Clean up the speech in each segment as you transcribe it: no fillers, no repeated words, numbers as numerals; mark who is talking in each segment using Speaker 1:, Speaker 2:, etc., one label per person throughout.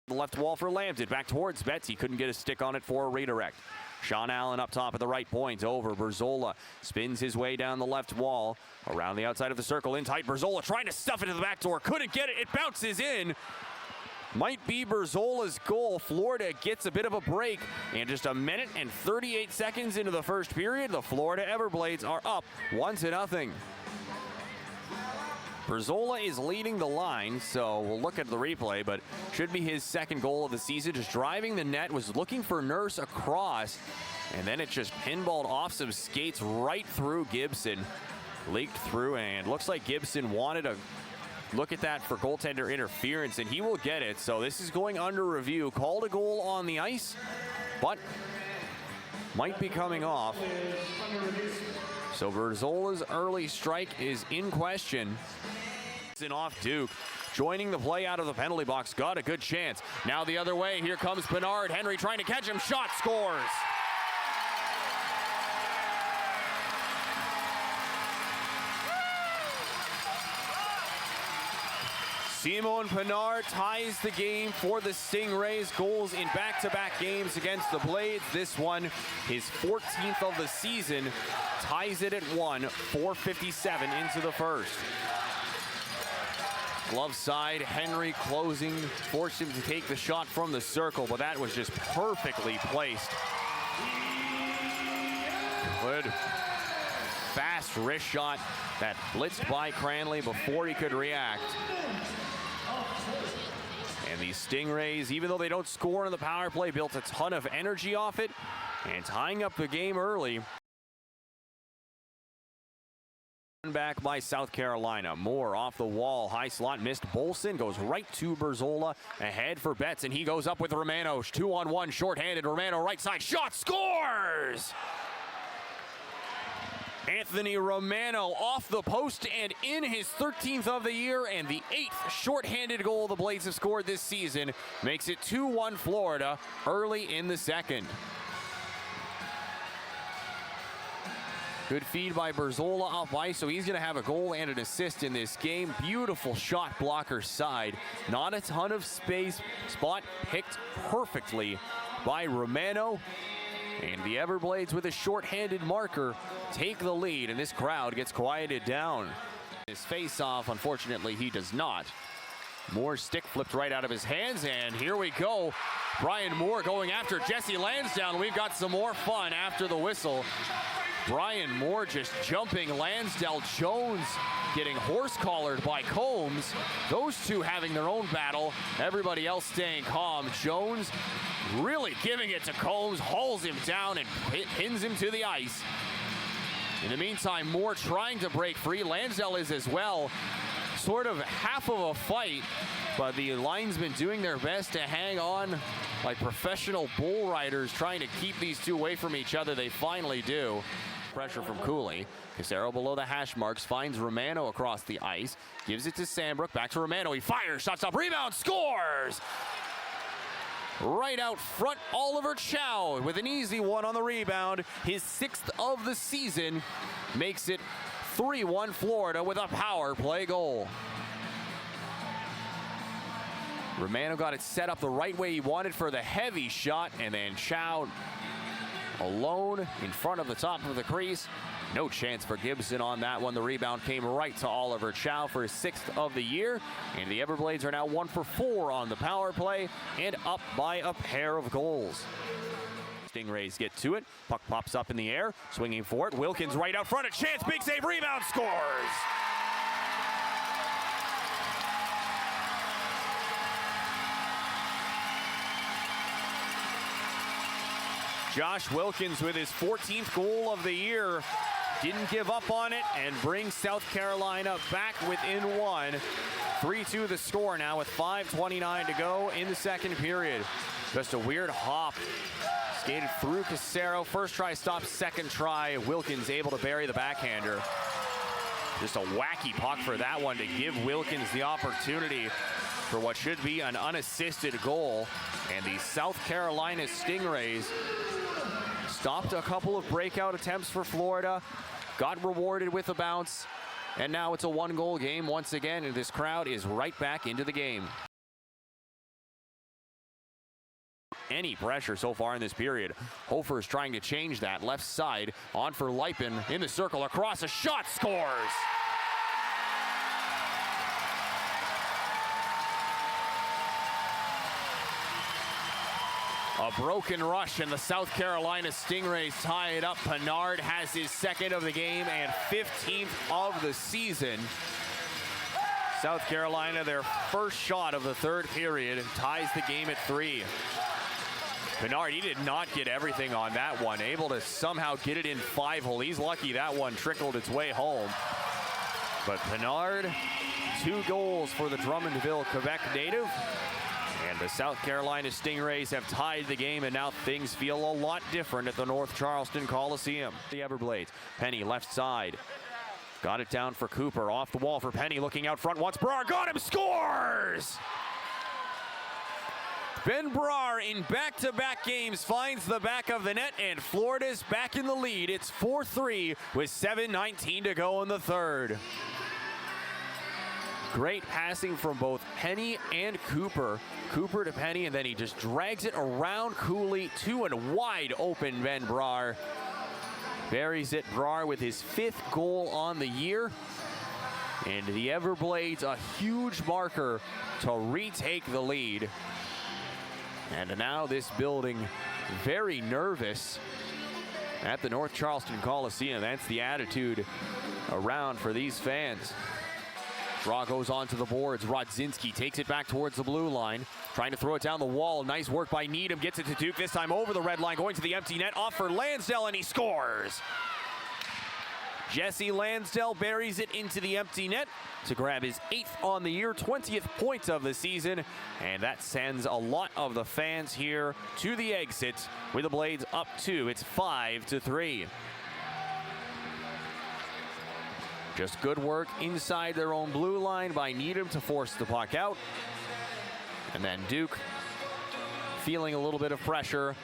Speaker 1: The left wall for Lambton, back towards Betts. He couldn't get a stick on it for a redirect. Sean Allen up top at the right point, over Berzola, spins his way down the left wall, around the outside of the circle, in tight. Berzola trying to stuff it to the back door, couldn't get it, it bounces in. Might be Berzola's goal. Florida gets a bit of a break, and just a minute and 38 seconds into the first period, the Florida Everblades are up 1-0. Berzola is leading the line, so we'll look at the replay, but should be his second goal of the season. Just driving the net, was looking for Nurse across, and then it just pinballed off some skates right through Gibson. Leaked through, and looks like Gibson wanted a look at that for goaltender interference, and he will get it. So this is going under review. Called a goal on the ice, but might be coming off. So Berzola's early strike is in question. Off Duke, joining the play out of the penalty box, got a good chance. Now the other way, here comes Bernard. Henry trying to catch him, shot, scores. Simon Bernard ties the game for the Stingrays. Goals in back-to-back games against the Blades. This one, his 14th of the season, ties it at 1, 4:57 into the first. Glove side, Henry closing, forced him to take the shot from the circle, but that was just perfectly placed. Good fast wrist shot that blitzed by Cranley before he could react. And these Stingrays, even though they don't score on the power play, built a ton of energy off it, and tying up the game early. Back by South Carolina. Moore off the wall, high slot, missed. Bolson goes right to Berzola, ahead for Betts, and he goes up with Romano. 2-on-1, shorthanded. Romano right side, shot, scores! Anthony Romano off the post and in, his 13th of the year, and the 8th shorthanded goal the Blades have scored this season. Makes it 2-1 Florida early in the second. Good feed by Berzola off ice, so he's going to have a goal and an assist in this game. Beautiful shot blocker side. Not a ton of space. Spot picked perfectly by Romano. And the Everblades, with a shorthanded marker, take the lead, and this crowd gets quieted down. His face-off, unfortunately, he does not. Moore's stick flipped right out of his hands, and here we go. Brian Moore going after Jesse Lansdowne. We've got some more fun after the whistle. Brian Moore just jumping Lansdale. Jones getting horse-collared by Combs. Those two having their own battle. Everybody else staying calm. Jones really giving it to Combs, hauls him down and pins him to the ice. In the meantime, Moore trying to break free. Lansdale is as well. Sort of half of a fight, but the linesmen doing their best to hang on like professional bull riders, trying to keep these two away from each other. They finally do. Pressure from Cooley. Casero below the hash marks, finds Romano across the ice, gives it to Sandbrook, back to Romano. He fires, shot stop, rebound, scores! Right out front, Oliver Chow with an easy one on the rebound. His 6th of the season, makes it 3-1 Florida with a power play goal. Romano got it set up the right way he wanted for the heavy shot, and then Chow alone in front of the top of the crease. No chance for Gibson on that one. The rebound came right to Oliver Chow for his 6th of the year, and the Everblades are now 1 for 4 on the power play and up by a pair of goals. Stingrays get to it. Puck pops up in the air, swinging for it. Wilkins right out front, a chance, big save, rebound, scores! Josh Wilkins with his 14th goal of the year. Didn't give up on it and brings South Carolina back within 1. 3-2 the score now with 5:29 to go in the second period. Just a weird hop. Skated through Casero. First try stopped, second try. Wilkins able to bury the backhander. Just a wacky puck for that one to give Wilkins the opportunity for what should be an unassisted goal. And the South Carolina Stingrays stopped a couple of breakout attempts for Florida, got rewarded with a bounce, and now it's a 1-goal game once again, and this crowd is right back into the game. any pressure so far in this period. Hofer is trying to change that. Left side, on for Lipin, in the circle, across, a shot, scores! A broken rush, and the South Carolina Stingrays tie it up. Pinard has his second of the game and 15th of the season. South Carolina, their first shot of the third period, ties the game at 3. Pinard, he did not get everything on that one, able to somehow get it in 5-hole. He's lucky that one trickled its way home. But Pinard, 2 goals for the Drummondville, Quebec native. And the South Carolina Stingrays have tied the game, and now things feel a lot different at the North Charleston Coliseum. The Everblades, Penny left side. Got it down for Cooper, off the wall for Penny, looking out front, wants Brar, got him, scores! Ben Brar in back-to-back games finds the back of the net, and Florida's back in the lead. It's 4-3 with 7:19 to go in the third. Great passing from both Penny and Cooper. Cooper to Penny, and then he just drags it around Cooley to and wide open Ben Brar. Buries it, Brar with his 5th goal on the year. And the Everblades, a huge marker to retake the lead. And now this building very nervous at the North Charleston Coliseum. That's the attitude around for these fans. Draw goes onto the boards. Rodzinski takes it back towards the blue line. Trying to throw it down the wall. Nice work by Needham. Gets it to Duke. This time over the red line. Going to the empty net. Off for Lansdale, and he scores. Jesse Lansdale buries it into the empty net to grab his 8th on the year, 20th point of the season. And that sends a lot of the fans here to the exit with the Blades up 2. It's 5-3. Just good work inside their own blue line by Needham to force the puck out. And then Duke, feeling a little bit of pressure,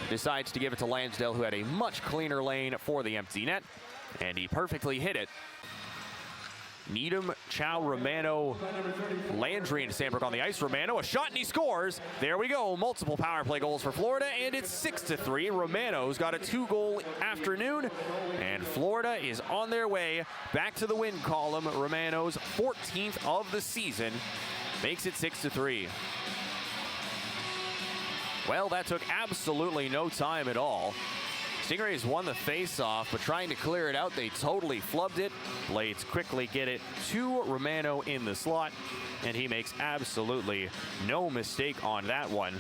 Speaker 1: decides to give it to Lansdale, who had a much cleaner lane for the empty net. And he perfectly hit it. Needham, Chow, Romano, Landry, and Sandberg on the ice. Romano, a shot, and he scores. There we go. Multiple power play goals for Florida, and it's 6-3. Romano's got a 2-goal afternoon, and Florida is on their way back to the win column. Romano's 14th of the season makes it 6-3. Well, that took absolutely no time at all. Stingrays won the face-off, but trying to clear it out, they totally flubbed it. Blades quickly get it to Romano in the slot, and he makes absolutely no mistake on that one.